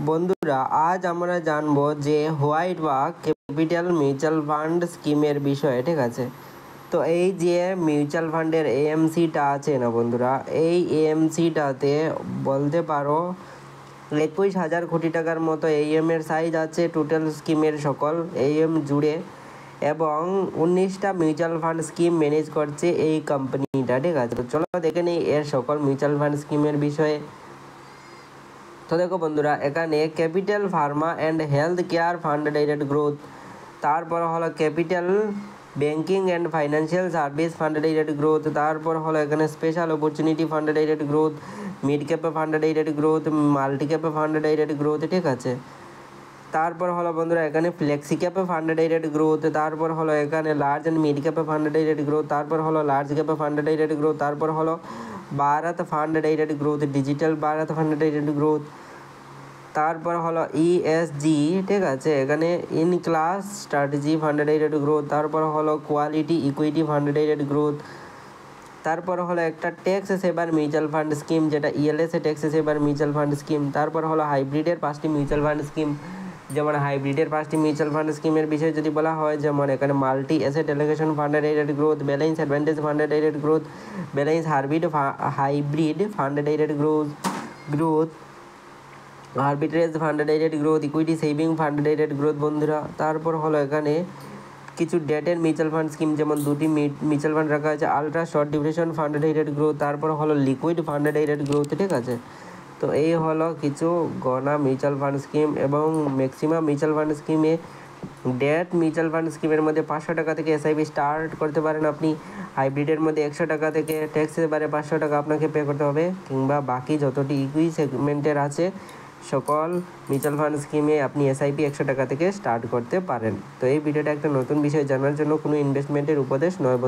বন্ধুরা, আজ আমরা জানবো যে হোয়াইট বা ক্যাপিটাল মিউচুয়াল ফান্ড স্কিমের বিষয়ে। ঠিক আছে, তো এই যে মিউচুয়াল ফান্ডের এএমসিটা আছে না বন্ধুরা, এই এএমসিটাতে বলতে পারো 21,000 কোটি টাকার মতো এইএমের সাইজ আছে টোটাল স্কিমের সকল এইএম জুড়ে, এবং 19টা মিউচুয়াল ফান্ড স্কিম ম্যানেজ করছে এই কোম্পানিটা। ঠিক আছে, তো চলো দেখে নিই এর সকল মিউচুয়াল ফান্ড স্কিমের বিষয়ে। তো দেখো বন্ধুরা, এখানে capital pharma and health care fund direct growth, তারপর হলো capital banking and financial service fund direct growth, তারপর হলো এখানে special opportunity fund direct growth, mid ক্যাপে ফান্ড ডাইরেক্ট গ্রোথ, মাল্টি ক্যাপে ফান্ড ডাইরেক্ট গ্রোথ। ঠিক আছে, তারপর হলো বন্ধুরা এখানে ফ্লেক্সি ক্যাপে ফান্ড ডাইরেক্ট গ্রোথ, তারপর হলো এখানে লার্জ অ্যান্ড মিড ক্যাপে ফান্ড ডাইরেক্ট গ্রোথ, তারপর হলো লার্জ ক্যাপে ফান্ড ডাইরেক্ট গ্রোথ, তারপর হলো Bharat fund direct growth, digital Bharat fund direct growth, তারপর হলো ইএসজি। ঠিক আছে, এখানে in class strategy fund direct growth, তারপর হলো quality equity fund direct growth, তারপর হলো একটা ট্যাক্স সেভার মিউচুয়াল ফান্ড স্কিম যেটা ইএলএসএ ট্যাক্স সেভার মিউচুয়াল ফান্ড স্কিম, তারপর হলো হাইব্রিডের 5টি মিউচুয়াল ফান্ড স্কিম। যেমন হাইব্রিডের 5টি মিউচুয়াল ফান্ড স্কিমের বিষয়ে যদি বলা হয়, যেমন এখানে multi asset allocation fund direct growth, balance advantage fund direct growth, balance hybrid fund direct growth, arbitrage fund direct growth, equity saving fund direct growth বন্ধুরা। তারপর হলো এখানে কিছু ডেটের মিউচুয়াল ফান্ড স্কিম, যেমন 2টি মিউচুয়াল ফান্ড রাখা আছে, ultra short duration fund direct growth, তারপর হলো লিকুইড ফান্ড ডাইরেক্ট গ্রোথ। ঠিক আছে, তো এই হলো কিছু গণা মিউচুয়াল ফান্ড স্কিম, এবং ম্যাক্সিমাম মিউচুয়াল ফান্ড স্কিমে ডেট মিউচুয়াল ফান্ড স্কিমের মধ্যে 500 টাকা থেকে এসআইপি স্টার্ট করতে পারেন আপনি। হাইব্রিডের মধ্যে 100 টাকা থেকে, ট্যাক্স এবারে 500 টাকা আপনাকে পে করতে হবে, কিংবা বাকি যতটি ইকুই সেগমেন্টের আছে সকল মিউচুয়াল ফান্ড স্কিমে আপনি এসআইপি 100 টাকা থেকে স্টার্ট করতে পারেন। তো এই ভিডিওটা একটা নতুন বিষয় জানার জন্য, কোনো ইনভেস্টমেন্টের উপদেশ নয় বন্ধু।